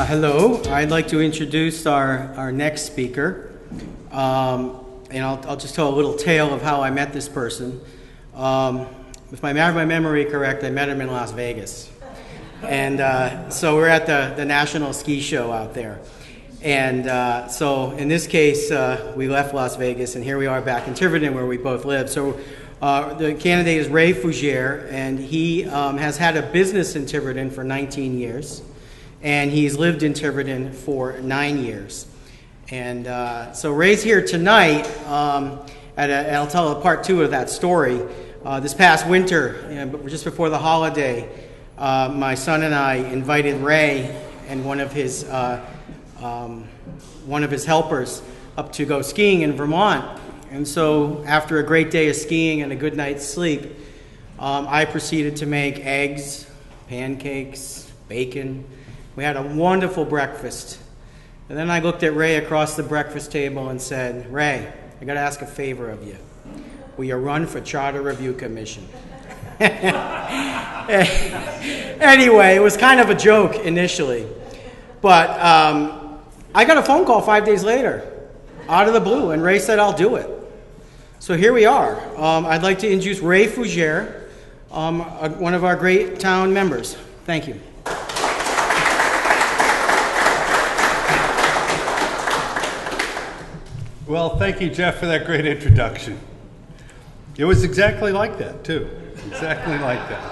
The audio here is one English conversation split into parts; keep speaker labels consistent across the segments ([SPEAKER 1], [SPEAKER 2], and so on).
[SPEAKER 1] Hello, I'd like to introduce our next speaker. And I'll just tell a little tale of how I met this person. If I have my memory correct, I met him in Las Vegas. And so we're at the National Ski Show out there. And so in this case, we left Las Vegas, and here we are back in Tiverton where we both live. So the candidate is Ray Fougere, and he has had a business in Tiverton for 19 years. And he's lived in Tiverton for 9 years. And so Ray's here tonight, I'll tell a part two of that story. This past winter, just before the holiday, my son and I invited Ray and one of his helpers up to go skiing in Vermont. And so after a great day of skiing and a good night's sleep, I proceeded to make eggs, pancakes, bacon. We had a wonderful breakfast. And then I looked at Ray across the breakfast table and said, "Ray, I got to ask a favor of you. Will you run for Charter Review Commission?" Anyway, it was kind of a joke initially. But I got a phone call 5 days later, out of the blue, and Ray said, "I'll do it." So here we are. I'd like to introduce Ray Fougere, one of our great town members. Thank you.
[SPEAKER 2] Well, thank you, Jeff, for that great introduction. It was exactly like that, too. Exactly like that.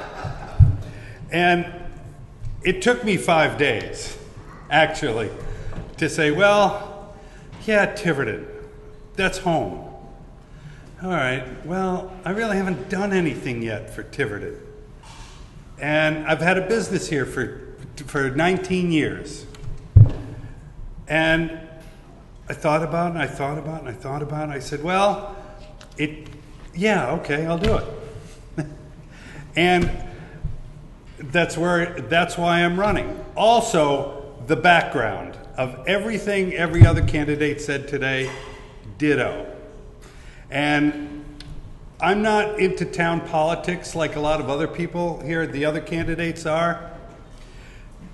[SPEAKER 2] And it took me 5 days, actually, to say, well, yeah, Tiverton, that's home. All right, well, I really haven't done anything yet for Tiverton. And I've had a business here for 19 years. And I thought about it, and I thought about it, and I thought about it, and I said, well, yeah, okay, I'll do it. And that's why I'm running. Also, the background of everything every other candidate said today, ditto. And I'm not into town politics like a lot of other people here, the other candidates are.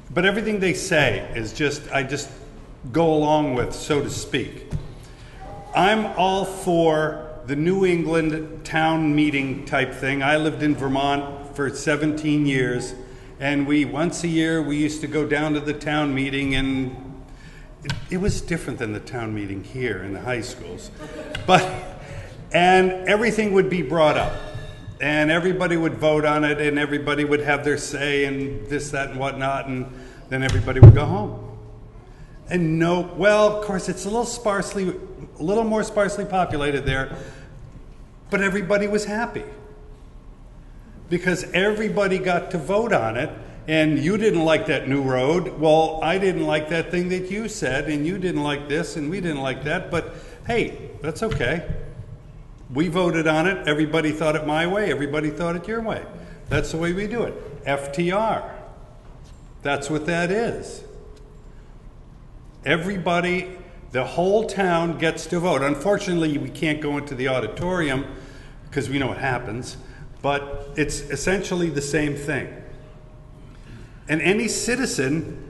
[SPEAKER 2] But everything they say is I just go along with, so to speak. I'm all for the New England town meeting type thing. I lived in Vermont for 17 years, and once a year we used to go down to the town meeting, and it was different than the town meeting here in the high schools. And everything would be brought up, and everybody would vote on it, and everybody would have their say, and this, that, and whatnot, and then everybody would go home. And well, of course, it's a little more sparsely populated there, but everybody was happy because everybody got to vote on it. And you didn't like that new road. Well, I didn't like that thing that you said, and you didn't like this, and we didn't like that. But hey, that's okay. We voted on it. Everybody thought it my way. Everybody thought it your way. That's the way we do it. FTR. That's what that is. Everybody, the whole town gets to vote. Unfortunately, we can't go into the auditorium because we know what happens, but it's essentially the same thing. And any citizen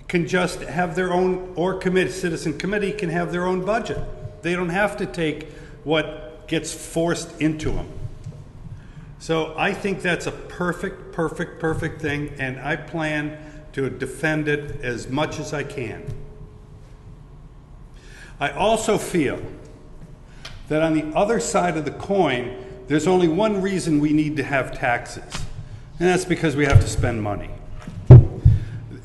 [SPEAKER 2] can just have their own, or citizen committee can have their own budget. They don't have to take what gets forced into them. So I think that's a perfect thing, and I plan to defend it as much as I can. I also feel that on the other side of the coin, there's only one reason we need to have taxes, and that's because we have to spend money.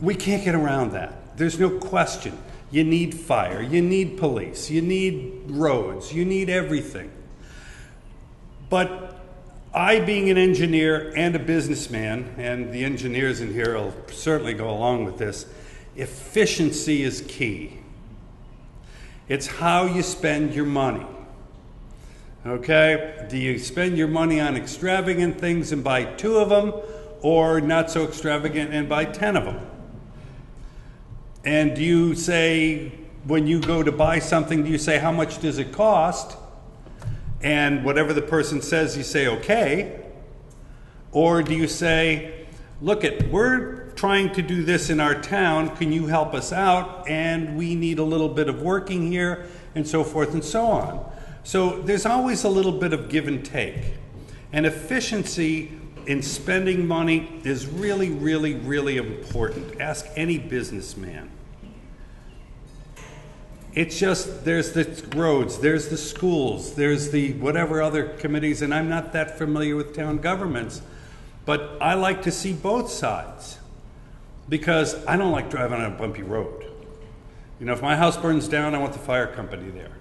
[SPEAKER 2] We can't get around that. There's no question. You need fire, you need police, you need roads, you need everything. But I, being an engineer and a businessman, and the engineers in here will certainly go along with this, efficiency is key. It's how you spend your money. Okay? Do you spend your money on extravagant things and buy 2 of them, or not so extravagant and buy 10 of them? And do you say, when you go to buy something, do you say, how much does it cost? And whatever the person says, you say, okay. Or do you say, look, we're trying to do this in our town. Can you help us out? And we need a little bit of working here, and so forth and so on. So there's always a little bit of give and take. And efficiency in spending money is really, really, really important. Ask any businessman. It's just, there's the roads, there's the schools, there's the whatever other committees, and I'm not that familiar with town governments, but I like to see both sides because I don't like driving on a bumpy road. You know, if my house burns down, I want the fire company there.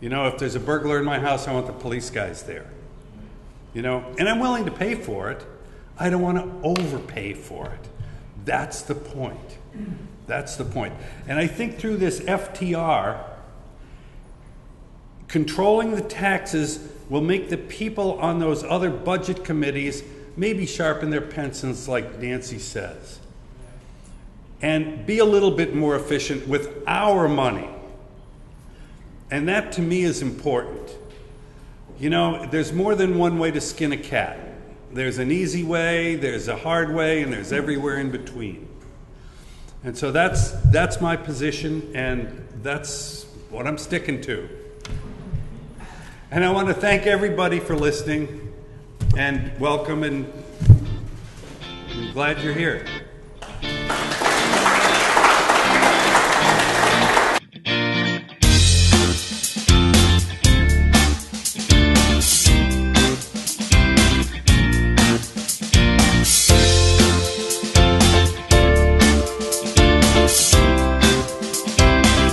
[SPEAKER 2] You know, if there's a burglar in my house, I want the police guys there. You know, and I'm willing to pay for it. I don't want to overpay for it. That's the point. That's the point. And I think through this FTR, controlling the taxes will make the people on those other budget committees maybe sharpen their pencils, like Nancy says, and be a little bit more efficient with our money. And that to me is important. You know, there's more than one way to skin a cat. There's an easy way, there's a hard way, and there's everywhere in between. And so that's my position, and that's what I'm sticking to. And I want to thank everybody for listening, and welcome, and I'm glad you're here.